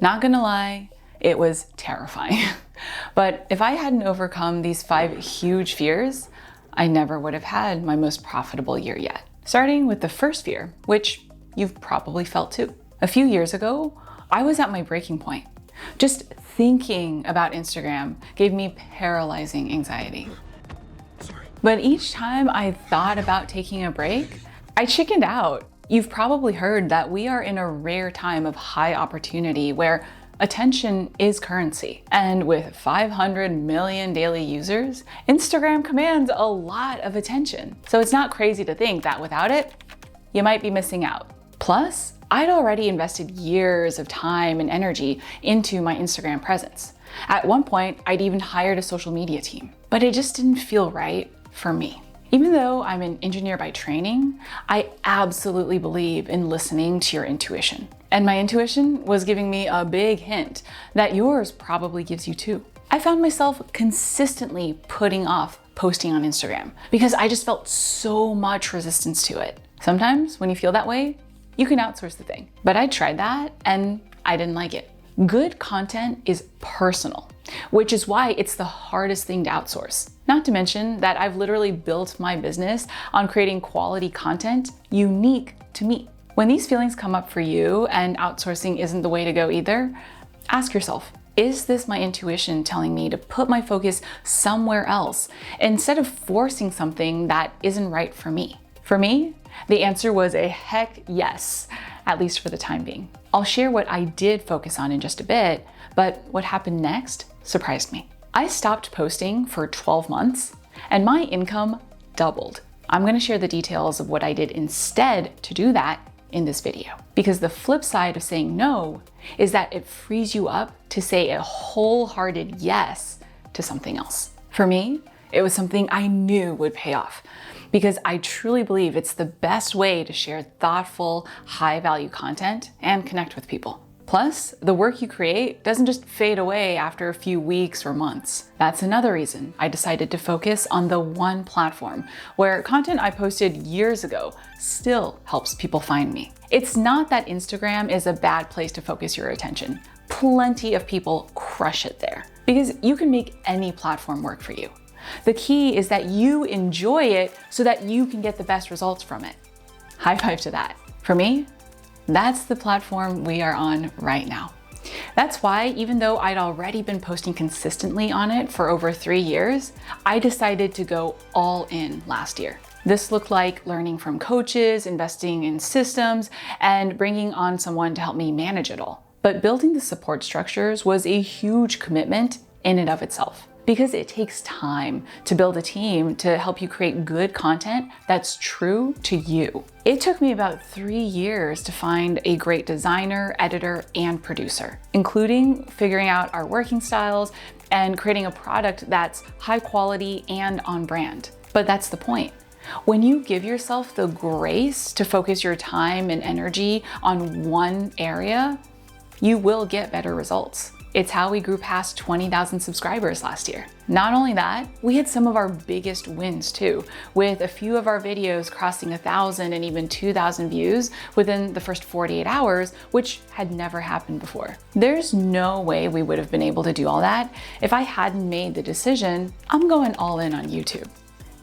Not gonna lie, it was terrifying. But if I hadn't overcome these 5 huge fears, I never would have had my most profitable year yet. Starting with the first fear, which you've probably felt too. A few years ago, I was at my breaking point. Just thinking about Instagram gave me paralyzing anxiety. But each time I thought about taking a break, I chickened out. You've probably heard that we are in a rare time of high opportunity where attention is currency. And with 500 million daily users, Instagram commands a lot of attention. So it's not crazy to think that without it, you might be missing out. Plus, I'd already invested years of time and energy into my Instagram presence. At one point, I'd even hired a social media team, but it just didn't feel right for me. Even though I'm an engineer by training, I absolutely believe in listening to your intuition. And my intuition was giving me a big hint that yours probably gives you too. I found myself consistently putting off posting on Instagram because I just felt so much resistance to it. Sometimes when you feel that way, you can outsource the thing. But I tried that and I didn't like it. Good content is personal, which is why it's the hardest thing to outsource. Not to mention that I've literally built my business on creating quality content unique to me. When these feelings come up for you and outsourcing isn't the way to go either, ask yourself, is this my intuition telling me to put my focus somewhere else instead of forcing something that isn't right for me? For me, the answer was a heck yes, at least for the time being. I'll share what I did focus on in just a bit, but what happened next surprised me. I stopped posting for 12 months and my income doubled. I'm gonna share the details of what I did instead to do that in this video. Because the flip side of saying no is that it frees you up to say a wholehearted yes to something else. For me, it was something I knew would pay off because I truly believe it's the best way to share thoughtful, high-value content and connect with people. Plus, the work you create doesn't just fade away after a few weeks or months. That's another reason I decided to focus on the one platform where content I posted years ago still helps people find me. It's not that Instagram is a bad place to focus your attention. Plenty of people crush it there because you can make any platform work for you. The key is that you enjoy it so that you can get the best results from it. High five to that. For me, that's the platform we are on right now. That's why, even though I'd already been posting consistently on it for over 3 years, I decided to go all in last year. This looked like learning from coaches, investing in systems, and bringing on someone to help me manage it all. But building the support structures was a huge commitment in and of itself, because it takes time to build a team to help you create good content that's true to you. It took me about 3 years to find a great designer, editor, and producer, including figuring out our working styles and creating a product that's high quality and on brand. But that's the point. When you give yourself the grace to focus your time and energy on one area, you will get better results. It's how we grew past 20,000 subscribers last year. Not only that, we had some of our biggest wins too, with a few of our videos crossing 1,000 and even 2,000 views within the first 48 hours, which had never happened before. There's no way we would have been able to do all that if I hadn't made the decision, I'm going all in on YouTube.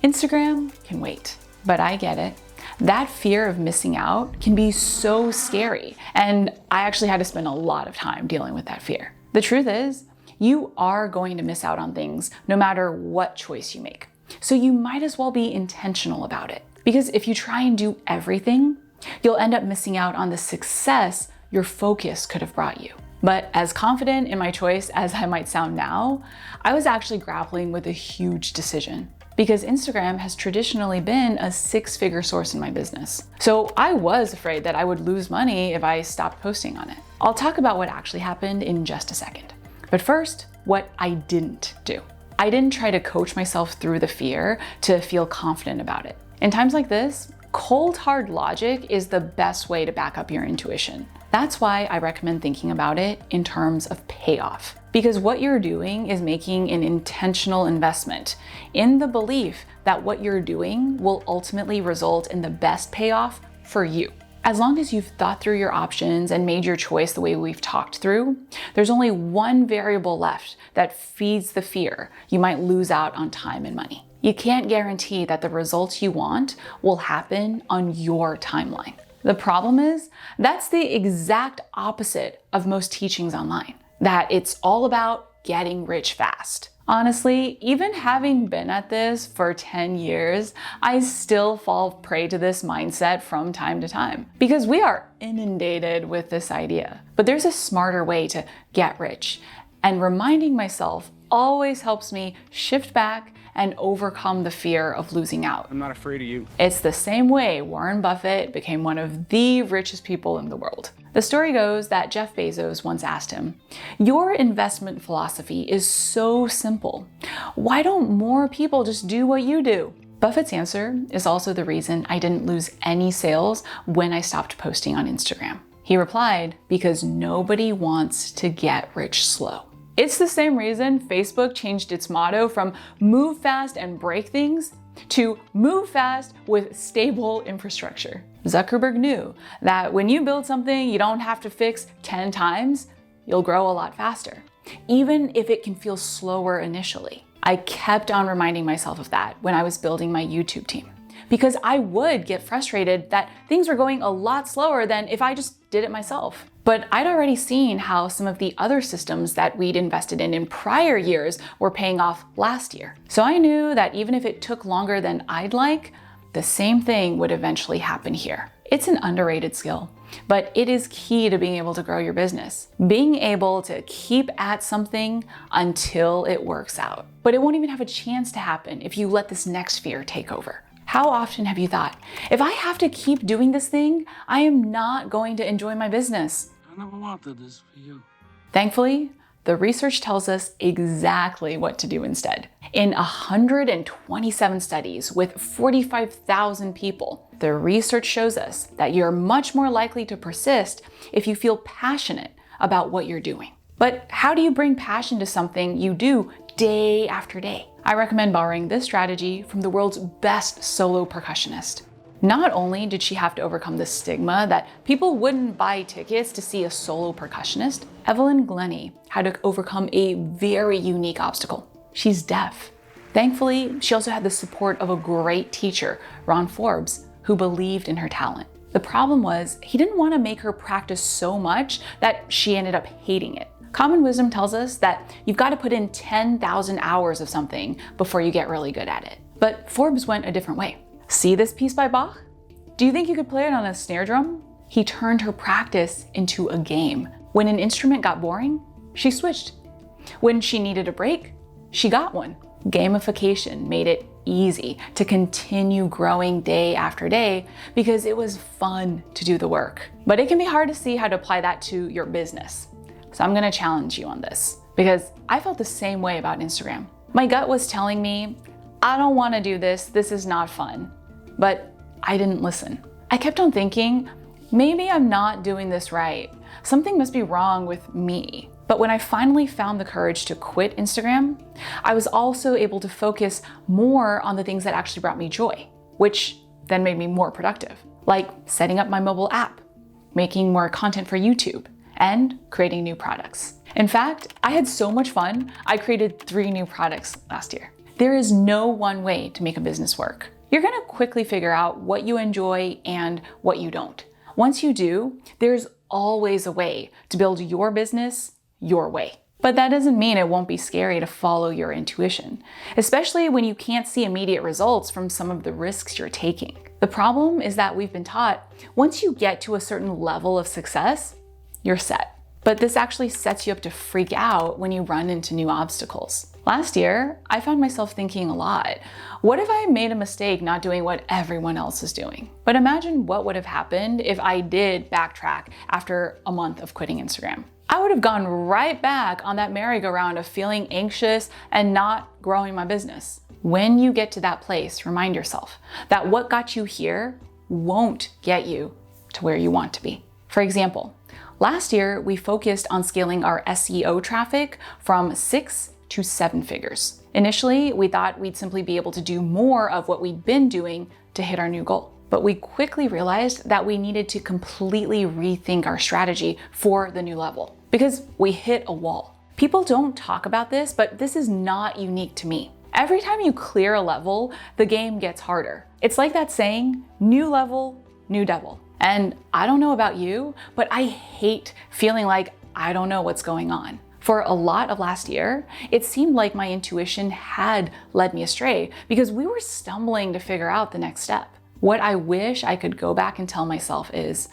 Instagram can wait, but I get it. That fear of missing out can be so scary, and I actually had to spend a lot of time dealing with that fear. The truth is, you are going to miss out on things no matter what choice you make. So you might as well be intentional about it. Because if you try and do everything, you'll end up missing out on the success your focus could have brought you. But as confident in my choice as I might sound now, I was actually grappling with a huge decision. Because Instagram has traditionally been a 6-figure source in my business. So I was afraid that I would lose money if I stopped posting on it. I'll talk about what actually happened in just a second. But first, what I didn't do. I didn't try to coach myself through the fear to feel confident about it. In times like this, cold hard logic is the best way to back up your intuition. That's why I recommend thinking about it in terms of payoff. Because what you're doing is making an intentional investment in the belief that what you're doing will ultimately result in the best payoff for you. As long as you've thought through your options and made your choice the way we've talked through, there's only one variable left that feeds the fear you might lose out on time and money. You can't guarantee that the results you want will happen on your timeline. The problem is, that's the exact opposite of most teachings online, that it's all about getting rich fast. Honestly, even having been at this for 10 years, I still fall prey to this mindset from time to time because we are inundated with this idea. But there's a smarter way to get rich, and reminding myself always helps me shift back and overcome the fear of losing out. I'm not afraid of you. It's the same way Warren Buffett became one of the richest people in the world. The story goes that Jeff Bezos once asked him, "Your investment philosophy is so simple. Why don't more people just do what you do?" Buffett's answer is also the reason I didn't lose any sales when I stopped posting on Instagram. He replied, "Because nobody wants to get rich slow." It's the same reason Facebook changed its motto from move fast and break things to move fast with stable infrastructure. Zuckerberg knew that when you build something you don't have to fix 10 times, you'll grow a lot faster, even if it can feel slower initially. I kept on reminding myself of that when I was building my YouTube team, because I would get frustrated that things were going a lot slower than if I just did it myself. But I'd already seen how some of the other systems that we'd invested in prior years were paying off last year. So I knew that even if it took longer than I'd like, the same thing would eventually happen here. It's an underrated skill, but it is key to being able to grow your business. Being able to keep at something until it works out. But it won't even have a chance to happen if you let this next fear take over. How often have you thought, if I have to keep doing this thing, I am not going to enjoy my business? I never wanted this for you. Thankfully, the research tells us exactly what to do instead. In 127 studies with 45,000 people, the research shows us that you're much more likely to persist if you feel passionate about what you're doing. But how do you bring passion to something you do day after day? I recommend borrowing this strategy from the world's best solo percussionist. Not only did she have to overcome the stigma that people wouldn't buy tickets to see a solo percussionist, Evelyn Glennie had to overcome a very unique obstacle. She's deaf. Thankfully, she also had the support of a great teacher, Ron Forbes, who believed in her talent. The problem was, he didn't want to make her practice so much that she ended up hating it. Common wisdom tells us that you've got to put in 10,000 hours of something before you get really good at it. But Forbes went a different way. See this piece by Bach? Do you think you could play it on a snare drum? He turned her practice into a game. When an instrument got boring, she switched. When she needed a break, she got one. Gamification made it easy to continue growing day after day because it was fun to do the work. But it can be hard to see how to apply that to your business. So I'm gonna challenge you on this because I felt the same way about Instagram. My gut was telling me, I don't wanna do this, this is not fun. But I didn't listen. I kept on thinking, maybe I'm not doing this right. Something must be wrong with me. But when I finally found the courage to quit Instagram, I was also able to focus more on the things that actually brought me joy, which then made me more productive, like setting up my mobile app, making more content for YouTube, and creating new products. In fact, I had so much fun, I created 3 new products last year. There is no one way to make a business work. You're gonna quickly figure out what you enjoy and what you don't. Once you do, there's always a way to build your business your way. But that doesn't mean it won't be scary to follow your intuition, especially when you can't see immediate results from some of the risks you're taking. The problem is that we've been taught, once you get to a certain level of success, you're set. But this actually sets you up to freak out when you run into new obstacles. Last year, I found myself thinking a lot, what if I made a mistake not doing what everyone else is doing? But imagine what would have happened if I did backtrack after a month of quitting Instagram. I would have gone right back on that merry-go-round of feeling anxious and not growing my business. When you get to that place, remind yourself that what got you here won't get you to where you want to be. For example, last year, we focused on scaling our SEO traffic from 6 to 7 figures. Initially, we thought we'd simply be able to do more of what we'd been doing to hit our new goal. But we quickly realized that we needed to completely rethink our strategy for the new level because we hit a wall. People don't talk about this, but this is not unique to me. Every time you clear a level, the game gets harder. It's like that saying, new level, new devil. And I don't know about you, but I hate feeling like I don't know what's going on. For a lot of last year, it seemed like my intuition had led me astray because we were stumbling to figure out the next step. What I wish I could go back and tell myself is,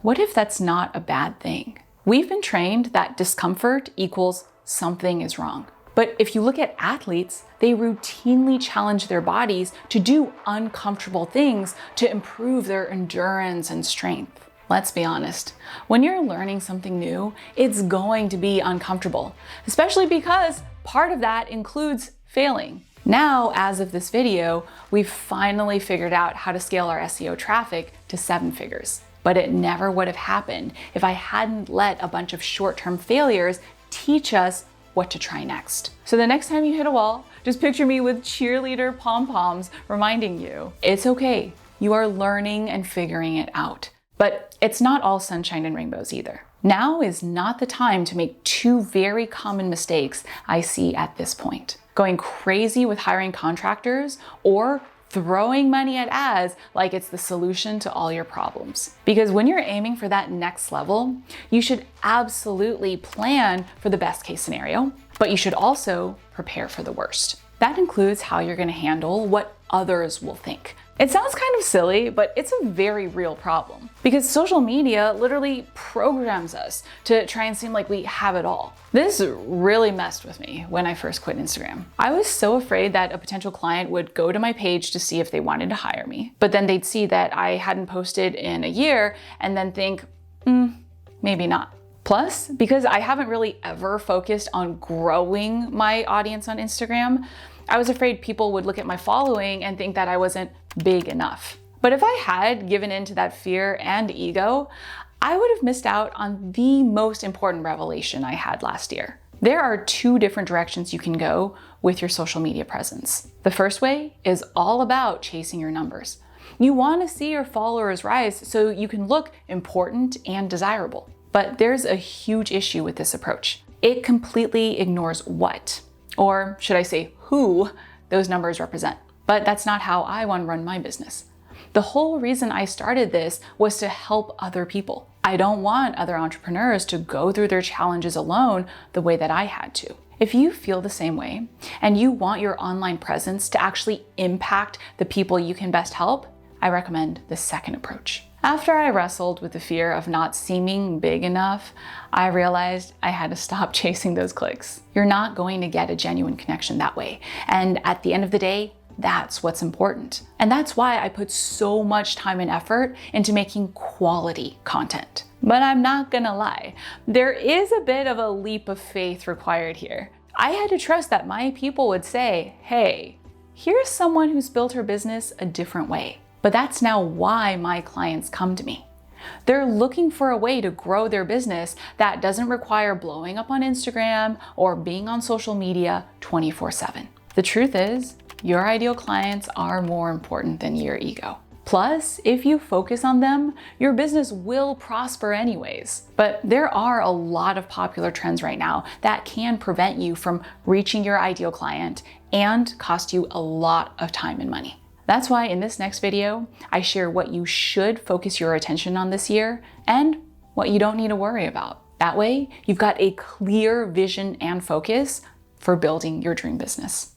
what if that's not a bad thing? We've been trained that discomfort equals something is wrong. But if you look at athletes, they routinely challenge their bodies to do uncomfortable things to improve their endurance and strength. Let's be honest, when you're learning something new, it's going to be uncomfortable, especially because part of that includes failing. Now, as of this video, we've finally figured out how to scale our SEO traffic to 7 figures. But it never would have happened if I hadn't let a bunch of short-term failures teach us what to try next. So the next time you hit a wall, just picture me with cheerleader pom-poms reminding you, it's okay. You are learning and figuring it out. But it's not all sunshine and rainbows either. Now is not the time to make 2 very common mistakes I see at this point. Going crazy with hiring contractors or throwing money at ads like it's the solution to all your problems. Because when you're aiming for that next level, you should absolutely plan for the best case scenario, but you should also prepare for the worst. That includes how you're gonna handle what others will think. It sounds kind of silly, but it's a very real problem because social media literally programs us to try and seem like we have it all. This really messed with me when I first quit Instagram. I was so afraid that a potential client would go to my page to see if they wanted to hire me, but then they'd see that I hadn't posted in a year and then think, maybe not. Plus, because I haven't really ever focused on growing my audience on Instagram, I was afraid people would look at my following and think that I wasn't big enough. But if I had given in to that fear and ego, I would have missed out on the most important revelation I had last year. There are 2 different directions you can go with your social media presence. The first way is all about chasing your numbers. You want to see your followers rise so you can look important and desirable. But there's a huge issue with this approach. It completely ignores what, or should I say who, those numbers represent. But that's not how I want to run my business. The whole reason I started this was to help other people. I don't want other entrepreneurs to go through their challenges alone the way that I had to. If you feel the same way and you want your online presence to actually impact the people you can best help, I recommend the second approach. After I wrestled with the fear of not seeming big enough, I realized I had to stop chasing those clicks. You're not going to get a genuine connection that way. And at the end of the day, that's what's important. And that's why I put so much time and effort into making quality content. But I'm not gonna lie, there is a bit of a leap of faith required here. I had to trust that my people would say, hey, here's someone who's built her business a different way. But that's now why my clients come to me. They're looking for a way to grow their business that doesn't require blowing up on Instagram or being on social media 24/7. The truth is, your ideal clients are more important than your ego. Plus, if you focus on them, your business will prosper anyways. But there are a lot of popular trends right now that can prevent you from reaching your ideal client and cost you a lot of time and money. That's why in this next video, I share what you should focus your attention on this year and what you don't need to worry about. That way, you've got a clear vision and focus for building your dream business.